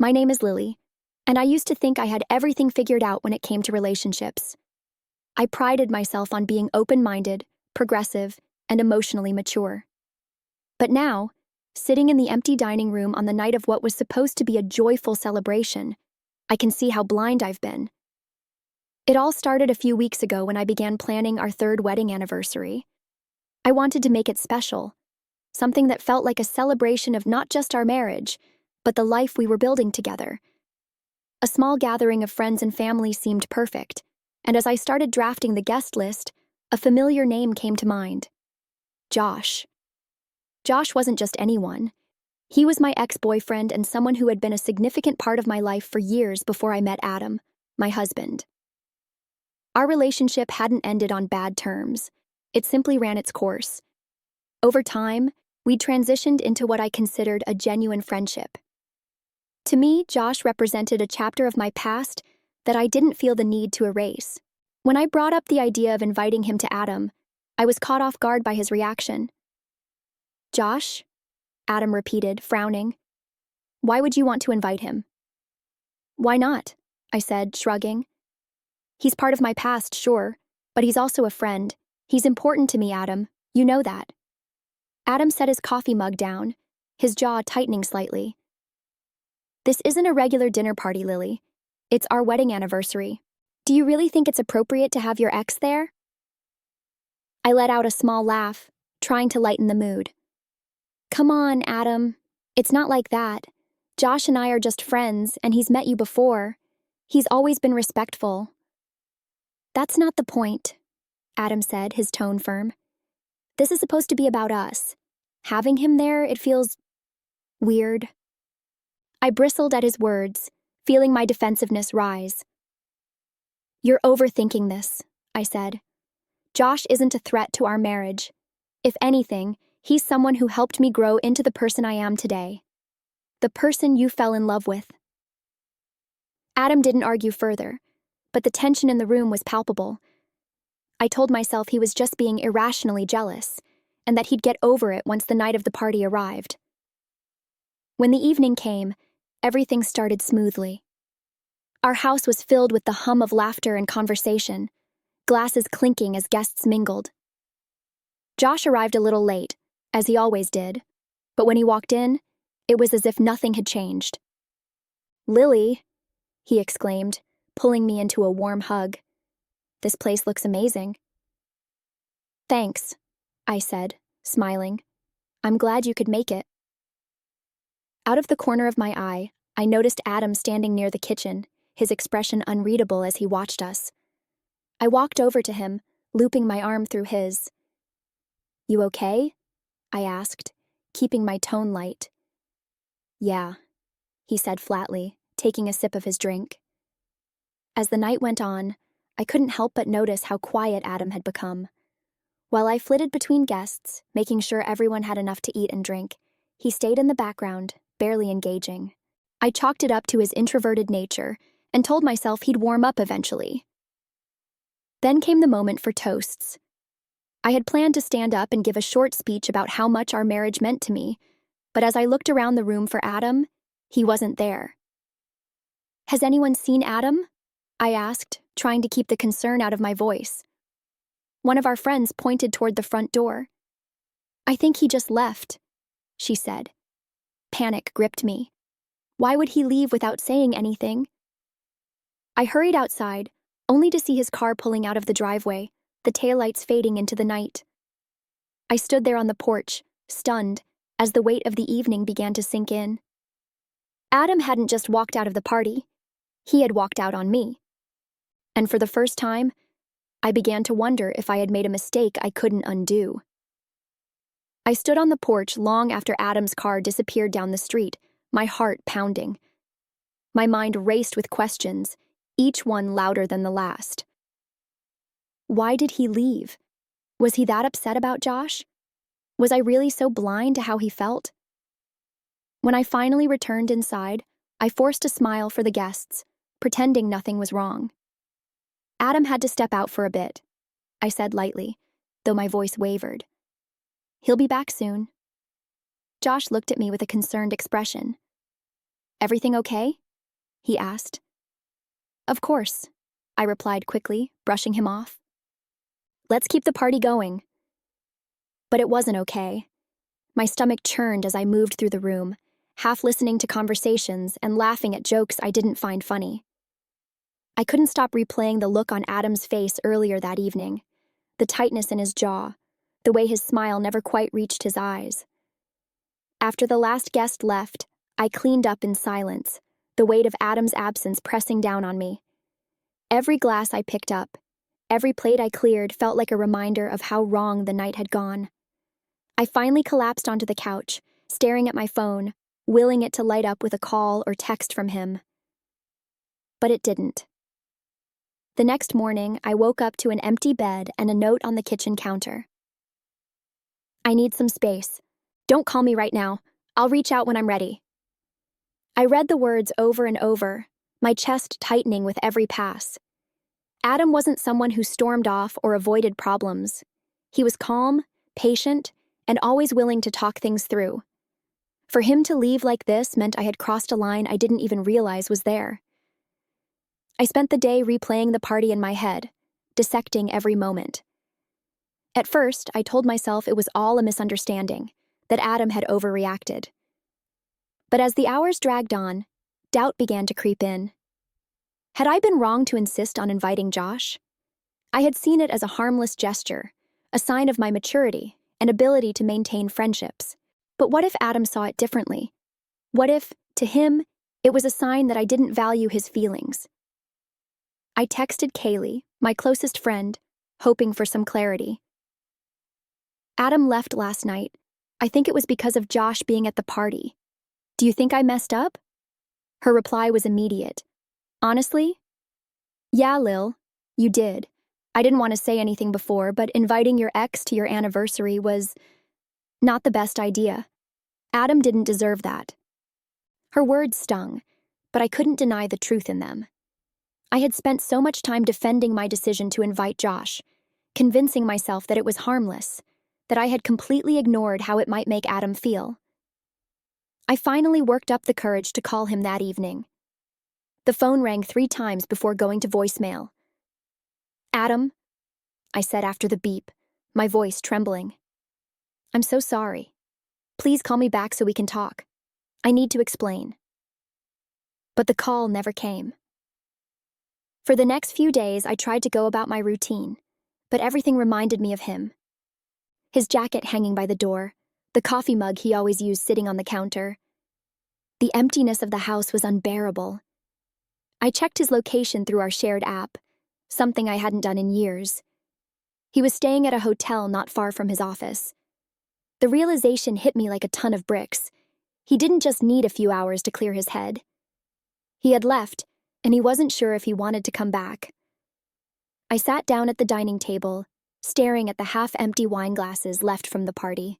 My name is Lily, and I used to think I had everything figured out when it came to relationships. I prided myself on being open-minded, progressive, and emotionally mature. But now, sitting in the empty dining room on the night of what was supposed to be a joyful celebration, I can see how blind I've been. It all started a few weeks ago when I began planning our third wedding anniversary. I wanted to make it special, something that felt like a celebration of not just our marriage, but the life we were building together. A small gathering of friends and family seemed perfect, and as I started drafting the guest list, a familiar name came to mind. Josh. Josh wasn't just anyone. He was my ex-boyfriend and someone who had been a significant part of my life for years before I met Adam, my husband. Our relationship hadn't ended on bad terms. It simply ran its course. Over time, we transitioned into what I considered a genuine friendship. To me, Josh represented a chapter of my past that I didn't feel the need to erase. When I brought up the idea of inviting him to Adam, I was caught off guard by his reaction. "Josh?" Adam repeated, frowning. "Why would you want to invite him?" "Why not?" I said, shrugging. "He's part of my past, sure, but he's also a friend. He's important to me, Adam. You know that." Adam set his coffee mug down, his jaw tightening slightly. "This isn't a regular dinner party, Lily. It's our wedding anniversary. Do you really think it's appropriate to have your ex there?" I let out a small laugh, trying to lighten the mood. "Come on, Adam. It's not like that. Josh and I are just friends, and he's met you before. He's always been respectful." "That's not the point," Adam said, his tone firm. "This is supposed to be about us. Having him there, it feels weird." I bristled at his words, feeling my defensiveness rise. "You're overthinking this," I said. "Josh isn't a threat to our marriage. If anything, he's someone who helped me grow into the person I am today. The person you fell in love with." Adam didn't argue further, but the tension in the room was palpable. I told myself he was just being irrationally jealous, and that he'd get over it once the night of the party arrived. When the evening came, everything started smoothly. Our house was filled with the hum of laughter and conversation, glasses clinking as guests mingled. Josh arrived a little late, as he always did, but when he walked in, it was as if nothing had changed. "Lily," he exclaimed, pulling me into a warm hug. "This place looks amazing." "Thanks," I said, smiling. "I'm glad you could make it." Out of the corner of my eye, I noticed Adam standing near the kitchen, his expression unreadable as he watched us. I walked over to him, looping my arm through his. "You okay?" I asked, keeping my tone light. "Yeah," he said flatly, taking a sip of his drink. As the night went on, I couldn't help but notice how quiet Adam had become. While I flitted between guests, making sure everyone had enough to eat and drink, he stayed in the background, barely engaging. I chalked it up to his introverted nature and told myself he'd warm up eventually. Then came the moment for toasts. I had planned to stand up and give a short speech about how much our marriage meant to me, but as I looked around the room for Adam, he wasn't there. "Has anyone seen Adam?" I asked, trying to keep the concern out of my voice. One of our friends pointed toward the front door. "I think he just left," she said. Panic gripped me. Why would he leave without saying anything? I hurried outside, only to see his car pulling out of the driveway, the taillights fading into the night. I stood there on the porch, stunned, as the weight of the evening began to sink in. Adam hadn't just walked out of the party. He had walked out on me. And for the first time, I began to wonder if I had made a mistake I couldn't undo. I stood on the porch long after Adam's car disappeared down the street, my heart pounding. My mind raced with questions, each one louder than the last. Why did he leave? Was he that upset about Josh? Was I really so blind to how he felt? When I finally returned inside, I forced a smile for the guests, pretending nothing was wrong. "Adam had to step out for a bit," I said lightly, though my voice wavered. "He'll be back soon." Josh looked at me with a concerned expression. Everything okay? He asked. Of course, I replied quickly, brushing him off. Let's keep the party going. But it wasn't okay. My stomach churned as I moved through the room, half listening to conversations and laughing at jokes I didn't find funny. I couldn't stop replaying the look on Adam's face earlier that evening, the tightness in his jaw, the way his smile never quite reached his eyes. After the last guest left, I cleaned up in silence, the weight of Adam's absence pressing down on me. Every glass I picked up, every plate I cleared felt like a reminder of how wrong the night had gone. I finally collapsed onto the couch, staring at my phone, willing it to light up with a call or text from him. But it didn't. The next morning, I woke up to an empty bed and a note on the kitchen counter. I need some space. Don't call me right now. I'll reach out when I'm ready. I read the words over and over, my chest tightening with every pass. Adam wasn't someone who stormed off or avoided problems. He was calm, patient, and always willing to talk things through. For him to leave like this meant I had crossed a line I didn't even realize was there. I spent the day replaying the party in my head, dissecting every moment. At first, I told myself it was all a misunderstanding, that Adam had overreacted. But as the hours dragged on, doubt began to creep in. Had I been wrong to insist on inviting Josh? I had seen it as a harmless gesture, a sign of my maturity and ability to maintain friendships. But what if Adam saw it differently? What if, to him, it was a sign that I didn't value his feelings? I texted Kaylee, my closest friend, hoping for some clarity. Adam left last night. I think it was because of Josh being at the party. Do you think I messed up? Her reply was immediate. Honestly? Yeah, Lil, you did. I didn't want to say anything before, but inviting your ex to your anniversary was not the best idea. Adam didn't deserve that. Her words stung, but I couldn't deny the truth in them. I had spent so much time defending my decision to invite Josh, convincing myself that it was harmless, that I had completely ignored how it might make Adam feel. I finally worked up the courage to call him that evening. The phone rang 3 times before going to voicemail. Adam, I said after the beep, my voice trembling. I'm so sorry. Please call me back so we can talk. I need to explain. But the call never came. For the next few days, I tried to go about my routine, but everything reminded me of him. His jacket hanging by the door, the coffee mug he always used sitting on the counter. The emptiness of the house was unbearable. I checked his location through our shared app, something I hadn't done in years. He was staying at a hotel not far from his office. The realization hit me like a ton of bricks. He didn't just need a few hours to clear his head. He had left, and he wasn't sure if he wanted to come back. I sat down at the dining table, staring at the half-empty wine glasses left from the party.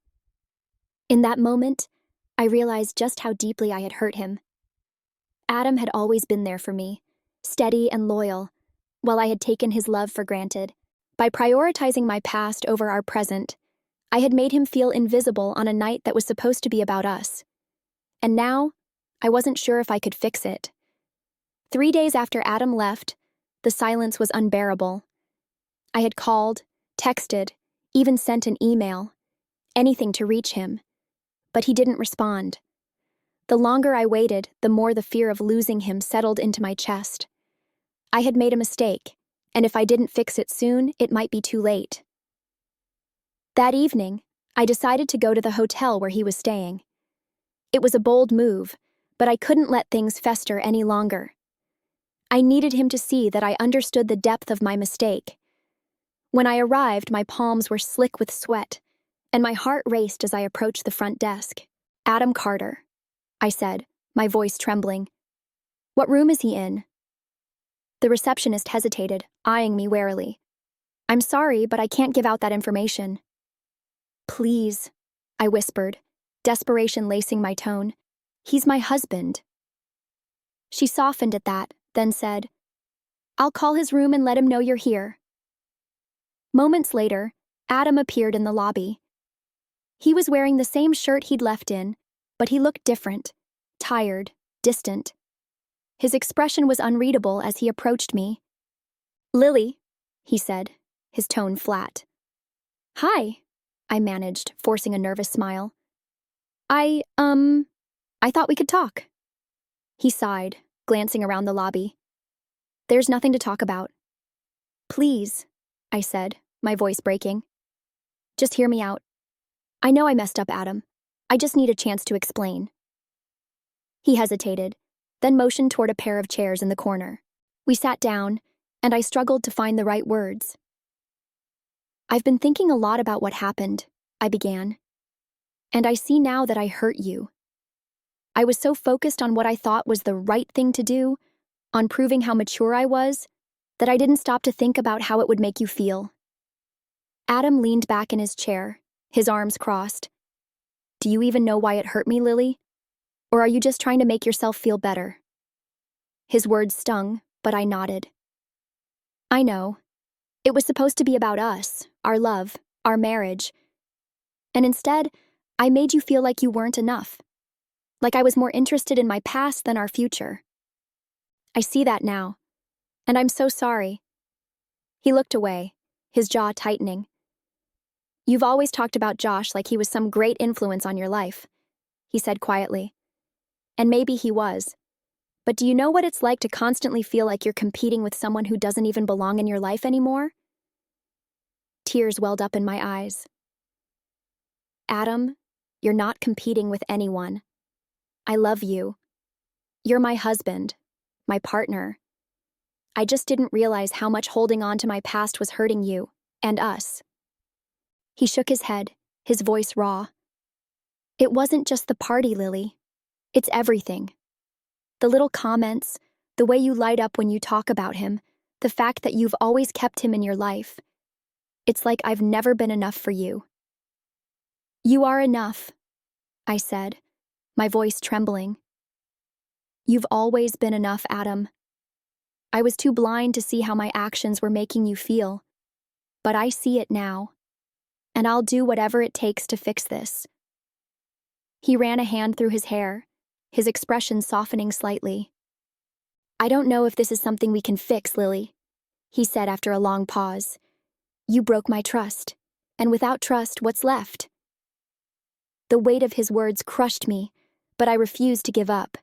In that moment, I realized just how deeply I had hurt him. Adam had always been there for me, steady and loyal, while I had taken his love for granted. By prioritizing my past over our present, I had made him feel invisible on a night that was supposed to be about us. And now, I wasn't sure if I could fix it. 3 days after Adam left, the silence was unbearable. I had called, texted, even sent an email, anything to reach him, but he didn't respond. The longer I waited, the more the fear of losing him settled into my chest. I had made a mistake, and if I didn't fix it soon, it might be too late. That evening, I decided to go to the hotel where he was staying. It was a bold move, but I couldn't let things fester any longer. I needed him to see that I understood the depth of my mistake. When I arrived, my palms were slick with sweat, and my heart raced as I approached the front desk. Adam Carter, I said, my voice trembling. What room is he in? The receptionist hesitated, eyeing me warily. I'm sorry, but I can't give out that information. Please, I whispered, desperation lacing my tone. He's my husband. She softened at that, then said, I'll call his room and let him know you're here. Moments later, Adam appeared in the lobby. He was wearing the same shirt he'd left in, but he looked different, tired, distant. His expression was unreadable as he approached me. "Lily," he said, his tone flat. "Hi," I managed, forcing a nervous smile. I thought we could talk." He sighed, glancing around the lobby. "There's nothing to talk about." "Please," I said, my voice breaking. "Just hear me out. I know I messed up, Adam. I just need a chance to explain." He hesitated, then motioned toward a pair of chairs in the corner. We sat down, and I struggled to find the right words. "I've been thinking a lot about what happened," I began. "And I see now that I hurt you. I was so focused on what I thought was the right thing to do, on proving how mature I was, that I didn't stop to think about how it would make you feel." Adam leaned back in his chair, his arms crossed. "Do you even know why it hurt me, Lily? Or are you just trying to make yourself feel better?" His words stung, but I nodded. "I know. It was supposed to be about us, our love, our marriage. And instead, I made you feel like you weren't enough. Like I was more interested in my past than our future. I see that now, and I'm so sorry." He looked away, his jaw tightening. "You've always talked about Josh like he was some great influence on your life," he said quietly. "And maybe he was. But do you know what it's like to constantly feel like you're competing with someone who doesn't even belong in your life anymore?" Tears welled up in my eyes. "Adam, you're not competing with anyone. I love you. You're my husband, my partner. I just didn't realize how much holding on to my past was hurting you, and us." He shook his head, his voice raw. "It wasn't just the party, Lily. It's everything. The little comments, the way you light up when you talk about him, the fact that you've always kept him in your life. It's like I've never been enough for you." "You are enough," I said, my voice trembling. "You've always been enough, Adam. I was too blind to see how my actions were making you feel. But I see it now. And I'll do whatever it takes to fix this." He ran a hand through his hair, his expression softening slightly. "I don't know if this is something we can fix, Lily," he said after a long pause. "You broke my trust. And without trust, what's left?" The weight of his words crushed me, but I refused to give up.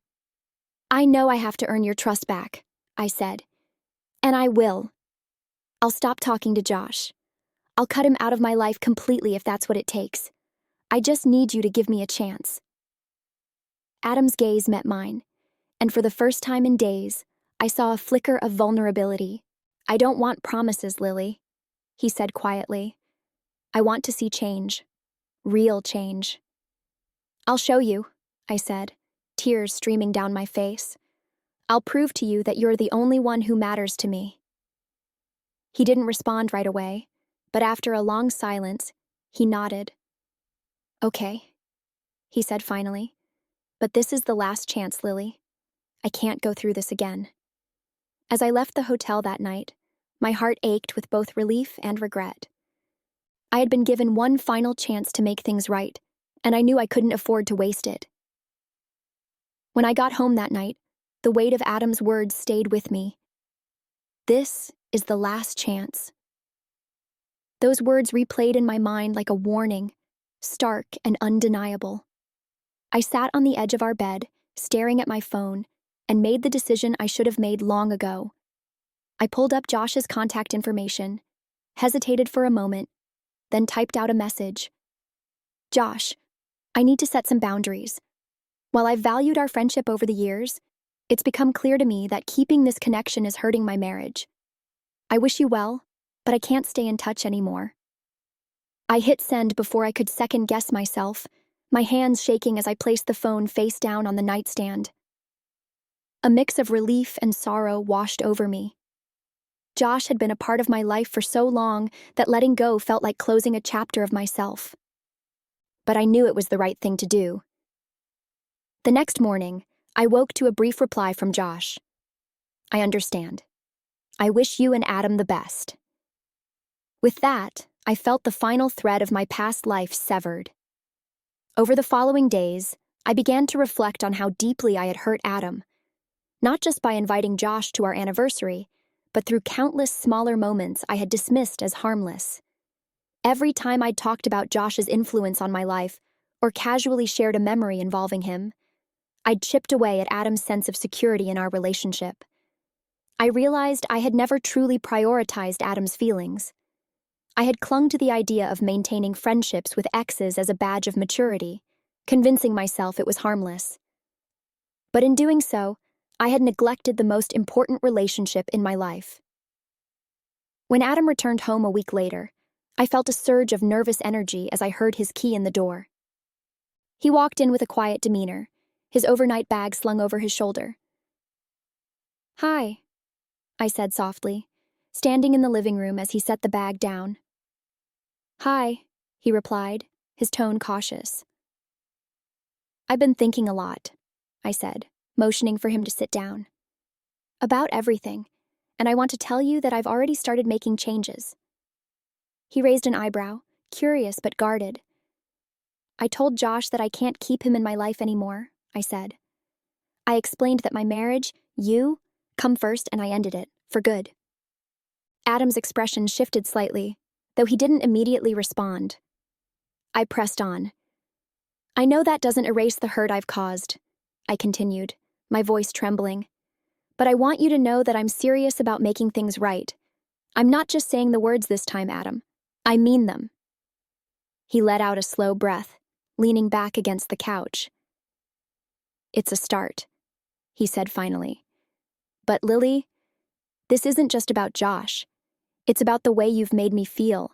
"I know I have to earn your trust back," I said. "And I will. I'll stop talking to Josh. I'll cut him out of my life completely if that's what it takes. I just need you to give me a chance." Adam's gaze met mine, and for the first time in days, I saw a flicker of vulnerability. "I don't want promises, Lily," he said quietly. "I want to see change. Real change." "I'll show you," I said, tears streaming down my face. "I'll prove to you that you're the only one who matters to me." He didn't respond right away, but after a long silence, he nodded. "Okay," he said finally. "But this is the last chance, Lily. I can't go through this again." As I left the hotel that night, my heart ached with both relief and regret. I had been given one final chance to make things right, and I knew I couldn't afford to waste it. When I got home that night, the weight of Adam's words stayed with me. "This is the last chance." Those words replayed in my mind like a warning, stark and undeniable. I sat on the edge of our bed, staring at my phone, and made the decision I should have made long ago. I pulled up Josh's contact information, hesitated for a moment, then typed out a message. "Josh, I need to set some boundaries. While I've valued our friendship over the years, it's become clear to me that keeping this connection is hurting my marriage. I wish you well, but I can't stay in touch anymore." I hit send before I could second-guess myself, my hands shaking as I placed the phone face down on the nightstand. A mix of relief and sorrow washed over me. Josh had been a part of my life for so long that letting go felt like closing a chapter of myself. But I knew it was the right thing to do. The next morning, I woke to a brief reply from Josh. "I understand. I wish you and Adam the best." With that, I felt the final thread of my past life severed. Over the following days, I began to reflect on how deeply I had hurt Adam, not just by inviting Josh to our anniversary, but through countless smaller moments I had dismissed as harmless. Every time I'd talked about Josh's influence on my life, or casually shared a memory involving him, I'd chipped away at Adam's sense of security in our relationship. I realized I had never truly prioritized Adam's feelings. I had clung to the idea of maintaining friendships with exes as a badge of maturity, convincing myself it was harmless. But in doing so, I had neglected the most important relationship in my life. When Adam returned home a week later, I felt a surge of nervous energy as I heard his key in the door. He walked in with a quiet demeanor, his overnight bag slung over his shoulder. "Hi," I said softly, standing in the living room as he set the bag down. "Hi," he replied, his tone cautious. "I've been thinking a lot," I said, motioning for him to sit down. "About everything, and I want to tell you that I've already started making changes." He raised an eyebrow, curious but guarded. "I told Josh that I can't keep him in my life anymore," I said. "I explained that my marriage, you, come first, and I ended it, for good." Adam's expression shifted slightly, though he didn't immediately respond. I pressed on. "I know that doesn't erase the hurt I've caused," I continued, my voice trembling. "But I want you to know that I'm serious about making things right. I'm not just saying the words this time, Adam. I mean them." He let out a slow breath, leaning back against the couch. "It's a start," he said finally. "But Lily, this isn't just about Josh. It's about the way you've made me feel,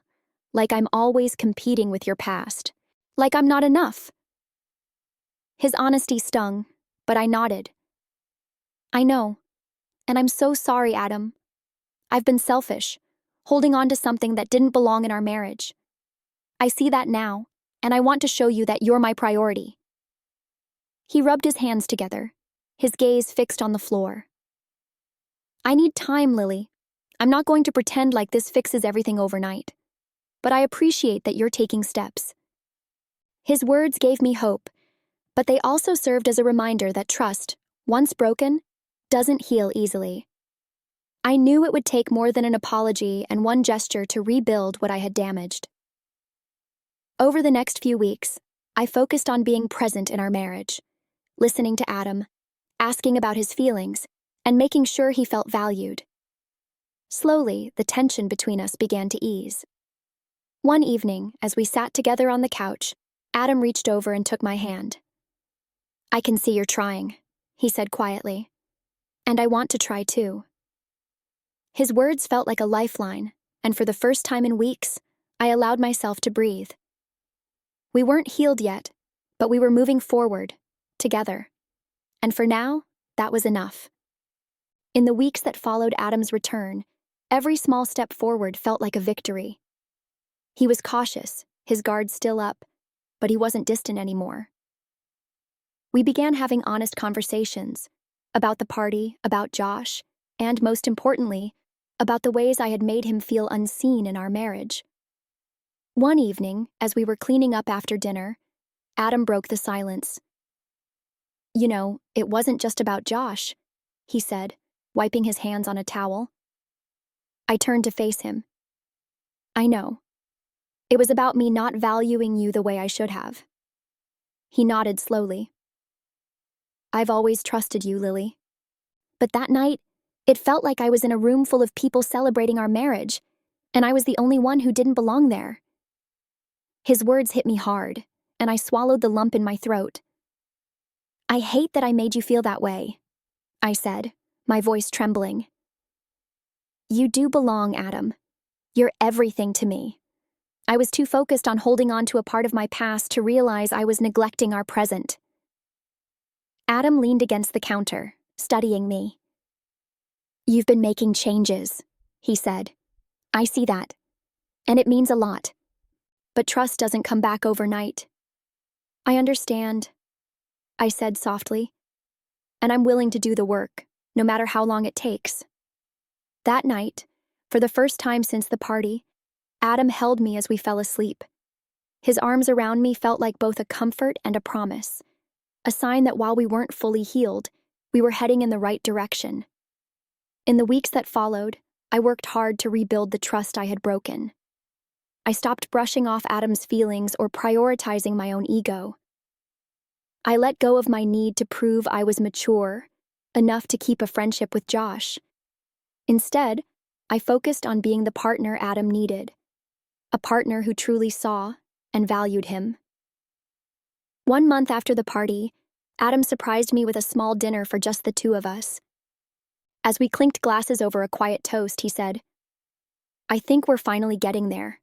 like I'm always competing with your past, like I'm not enough." His honesty stung, but I nodded. "I know, and I'm so sorry, Adam. I've been selfish, holding on to something that didn't belong in our marriage. I see that now, and I want to show you that you're my priority." He rubbed his hands together, his gaze fixed on the floor. "I need time, Lily. I'm not going to pretend like this fixes everything overnight. But I appreciate that you're taking steps." His words gave me hope, but they also served as a reminder that trust, once broken, doesn't heal easily. I knew it would take more than an apology and one gesture to rebuild what I had damaged. Over the next few weeks, I focused on being present in our marriage, listening to Adam, asking about his feelings, and making sure he felt valued. Slowly, the tension between us began to ease. One evening, as we sat together on the couch, Adam reached over and took my hand. "I can see you're trying," he said quietly. "And I want to try too." His words felt like a lifeline, and for the first time in weeks, I allowed myself to breathe. We weren't healed yet, but we were moving forward, together. And for now, that was enough. In the weeks that followed Adam's return, every small step forward felt like a victory. He was cautious, his guard still up, but he wasn't distant anymore. We began having honest conversations about the party, about Josh, and most importantly, about the ways I had made him feel unseen in our marriage. One evening, as we were cleaning up after dinner, Adam broke the silence. "You know, it wasn't just about Josh," he said, wiping his hands on a towel. I turned to face him. "I know. It was about me not valuing you the way I should have." He nodded slowly. "I've always trusted you, Lily. But that night, it felt like I was in a room full of people celebrating our marriage, and I was the only one who didn't belong there." His words hit me hard, and I swallowed the lump in my throat. "I hate that I made you feel that way," I said, my voice trembling. "You do belong, Adam. You're everything to me." I was too focused on holding on to a part of my past to realize I was neglecting our present. Adam leaned against the counter, studying me. "You've been making changes," he said. "I see that. And it means a lot. But trust doesn't come back overnight." "I understand," I said softly. "And I'm willing to do the work, no matter how long it takes." That night, for the first time since the party, Adam held me as we fell asleep. His arms around me felt like both a comfort and a promise. a sign that while we weren't fully healed, we were heading in the right direction. In the weeks that followed, I worked hard to rebuild the trust I had broken. I stopped brushing off Adam's feelings or prioritizing my own ego. I let go of my need to prove I was mature enough to keep a friendship with Josh. Instead, I focused on being the partner Adam needed, a partner who truly saw and valued him. 1 month after the party, Adam surprised me with a small dinner for just the two of us. As we clinked glasses over a quiet toast, he said, "I think we're finally getting there."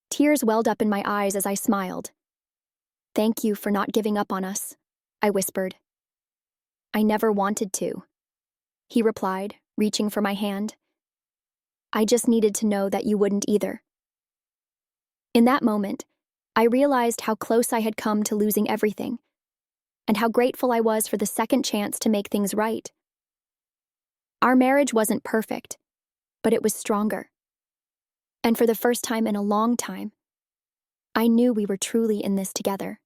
Tears welled up in my eyes as I smiled. "Thank you for not giving up on us," I whispered. "I never wanted to," he replied, reaching for my hand. "I just needed to know that you wouldn't either." In that moment, I realized how close I had come to losing everything, and how grateful I was for the second chance to make things right. Our marriage wasn't perfect, but it was stronger. And for the first time in a long time, I knew we were truly in this together.